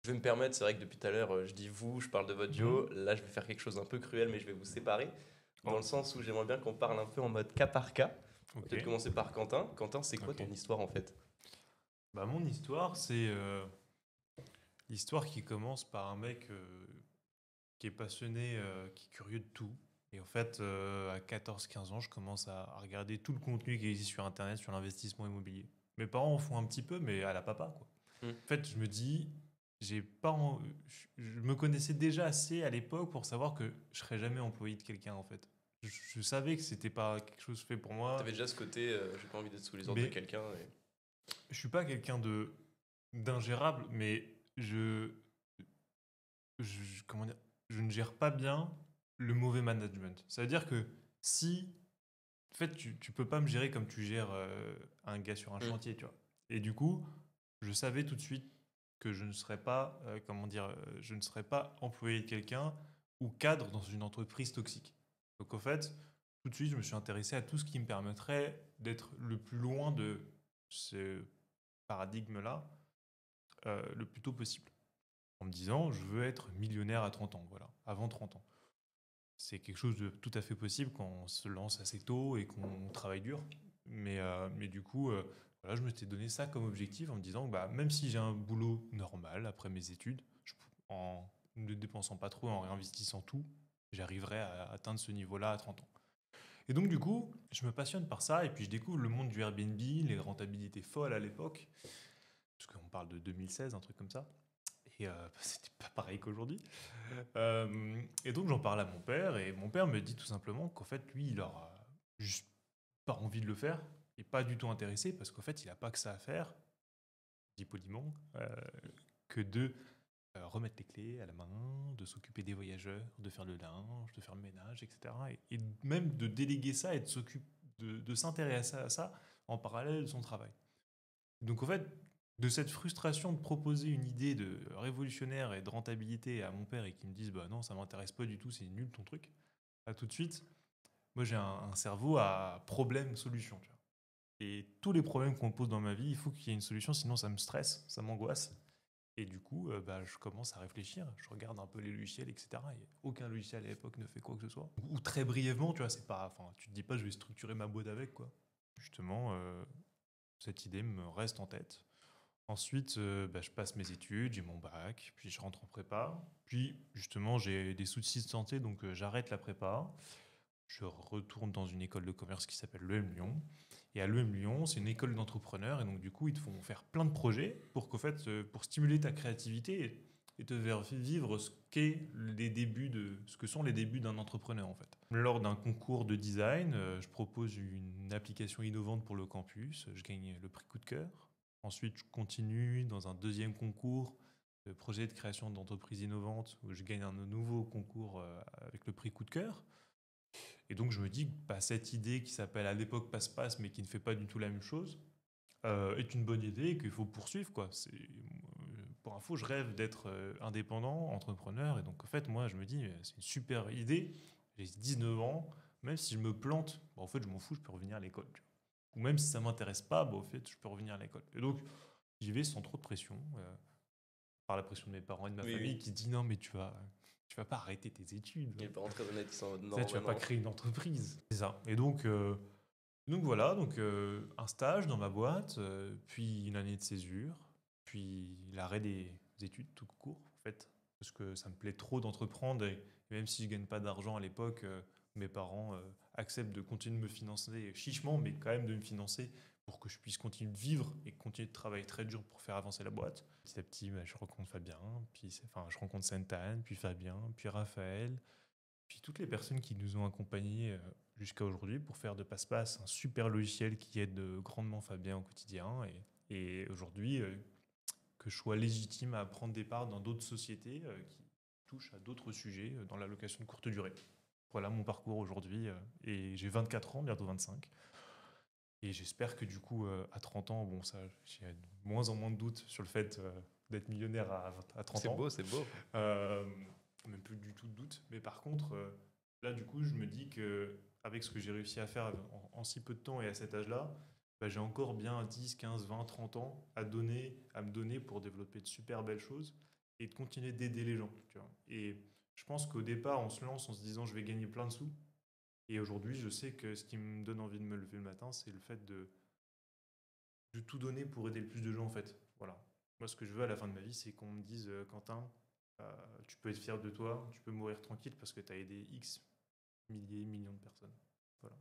Je vais me permettre, c'est vrai que depuis tout à l'heure, je dis vous, je parle de votre Mhm. duo. Là, je vais faire quelque chose un peu cruel, mais je vais vous séparer. Dans Oh, le sens où j'aimerais bien qu'on parle un peu en mode cas par cas. On va ok, peut-être commencer par Quentin. Quentin, c'est quoi ok. ton histoire en fait? Bah, mon histoire, c'est l'histoire qui commence par un mec qui est passionné, qui est curieux de tout. Et en fait, à 14 15 ans, je commence à regarder tout le contenu qui existe sur Internet sur l'investissement immobilier. Mes parents en font un petit peu, mais à la papa, quoi. Hmm. En fait, je me dis, j'ai pas, je me connaissais déjà assez à l'époque pour savoir que je serais jamais employé de quelqu'un, en fait. Je savais que c'était pas quelque chose fait pour moi, T'avais déjà ce côté, j'ai pas envie d'être sous les ordres de mais quelqu'un. je suis pas quelqu'un de d'ingérable, mais comment dire, je ne gère pas bien le mauvais management. Ça veut dire que si, en fait, tu peux pas me gérer comme tu gères un gars sur un Hmm. chantier, tu vois. Et du coup, je savais tout de suite que je ne serais pas, comment dire, je ne serais pas employé de quelqu'un ou cadre dans une entreprise toxique. Donc, en fait, tout de suite, je me suis intéressé à tout ce qui me permettrait d'être le plus loin de ce paradigme-là le plus tôt possible. En me disant, je veux être millionnaire à 30 ans, voilà, avant 30 ans. C'est quelque chose de tout à fait possible quand on se lance assez tôt et qu'on travaille dur. Mais du coup, voilà, je me suis donné ça comme objectif en me disant que bah, même si j'ai un boulot normal après mes études, en ne dépensant pas trop, en réinvestissant tout, j'arriverai à atteindre ce niveau-là à 30 ans. Et donc du coup, je me passionne par ça et puis je découvre le monde du Airbnb, les rentabilités folles à l'époque, parce qu'on parle de 2016, un truc comme ça. Et c'était pas pareil qu'aujourd'hui. Et donc j'en parle à mon père, et mon père me dit tout simplement qu'en fait, lui, il aura juste pas envie de le faire, et pas du tout intéressé, parce qu'en fait, il a pas que ça à faire, dit poliment, que de remettre les clés à la main, de s'occuper des voyageurs, de faire le linge, de faire le ménage, etc. Et même de déléguer ça et de s'intéresser à ça en parallèle de son travail. Donc en fait, de cette frustration de proposer une idée de révolutionnaire et de rentabilité à mon père et qu'il me dise bah non, ça m'intéresse pas du tout, c'est nul ton truc, à tout de suite, moi j'ai un cerveau à problème-solution. Tu vois. Et tous les problèmes qu'on me pose dans ma vie, il faut qu'il y ait une solution, sinon ça me stresse, ça m'angoisse. Et du coup, bah, je commence à réfléchir, je regarde un peu les logiciels, etc. Et aucun logiciel à l'époque ne fait quoi que ce soit. Ou très brièvement, tu vois, c'est pas, enfin, tu te dis pas je vais structurer ma boîte avec quoi. Justement, cette idée me reste en tête. Ensuite, bah, je passe mes études, j'ai mon bac, puis je rentre en prépa. Puis, justement, j'ai des soucis de santé, donc j'arrête la prépa. Je retourne dans une école de commerce qui s'appelle l'EM Lyon. Et à l'EM Lyon, c'est une école d'entrepreneurs. Et donc, du coup, ils te font faire plein de projets pour qu'en fait, pour stimuler ta créativité et te faire vivre ce que sont les débuts d'un entrepreneur, en fait. Lors d'un concours de design, je propose une application innovante pour le campus. Je gagne le prix coup de cœur. Ensuite, je continue dans un deuxième concours de projet de création d'entreprise innovante où je gagne un nouveau concours avec le prix coup de cœur. Et donc, je me dis que bah, cette idée qui s'appelle à l'époque Passe-Passe, mais qui ne fait pas du tout la même chose, est une bonne idée et qu'il faut poursuivre. Quoi. Pour info, je rêve d'être indépendant, entrepreneur. Et donc, en fait, moi, je me dis, c'est une super idée. J'ai 19 ans. Même si je me plante, bah, en fait, je m'en fous, je peux revenir à l'école. Tu vois. Ou même si ça m'intéresse pas, bah, en fait, je peux revenir à l'école. Et donc, j'y vais sans trop de pression, par la pression de mes parents et de ma Oui, famille oui. qui dit non, mais tu vas pas arrêter tes études. Il y a Hein. les parents très honnêtes qui sont en mode Ça, non, tu bah vas pas non. créer une entreprise. C'est ça. Et donc voilà, donc un stage dans ma boîte, puis une année de césure, puis l'arrêt des études tout court, en fait, parce que ça me plaît trop d'entreprendre et même si je gagne pas d'argent à l'époque, mes parents acceptent de continuer de me financer chichement, mais quand même de me financer pour que je puisse continuer de vivre et continuer de travailler très dur pour faire avancer la boîte. Petit à petit, bah, je rencontre Fabien, enfin, je rencontre Sainte-Anne, puis Fabien, puis Raphaël, puis toutes les personnes qui nous ont accompagnés jusqu'à aujourd'hui pour faire de Passe-Passe un super logiciel qui aide grandement Fabien au quotidien. Et aujourd'hui, que je sois légitime à prendre des parts dans d'autres sociétés qui touchent à d'autres sujets dans la location de courte durée. Voilà mon parcours aujourd'hui. Et j'ai 24 ans, bientôt 25. Et j'espère que du coup, à 30 ans, bon, ça, j'ai de moins en moins de doutes sur le fait d'être millionnaire à 30 C'est ans. beau, c'est beau. Euh, Même plus du tout de doute. Mais par contre, là, du coup, je me dis que avec ce que j'ai réussi à faire en si peu de temps et à cet âge-là, bah, j'ai encore bien 10, 15, 20, 30 ans à me donner pour développer de super belles choses et de continuer d'aider les gens, tu vois. Et je pense qu'au départ, on se lance en se disant je vais gagner plein de sous. Et aujourd'hui, je sais que ce qui me donne envie de me lever le matin, c'est le fait de tout donner pour aider le plus de gens, en fait. Voilà. Moi, ce que je veux à la fin de ma vie, c'est qu'on me dise, Quentin, tu peux être fier de toi, tu peux mourir tranquille parce que tu as aidé X milliers, millions de personnes. Voilà.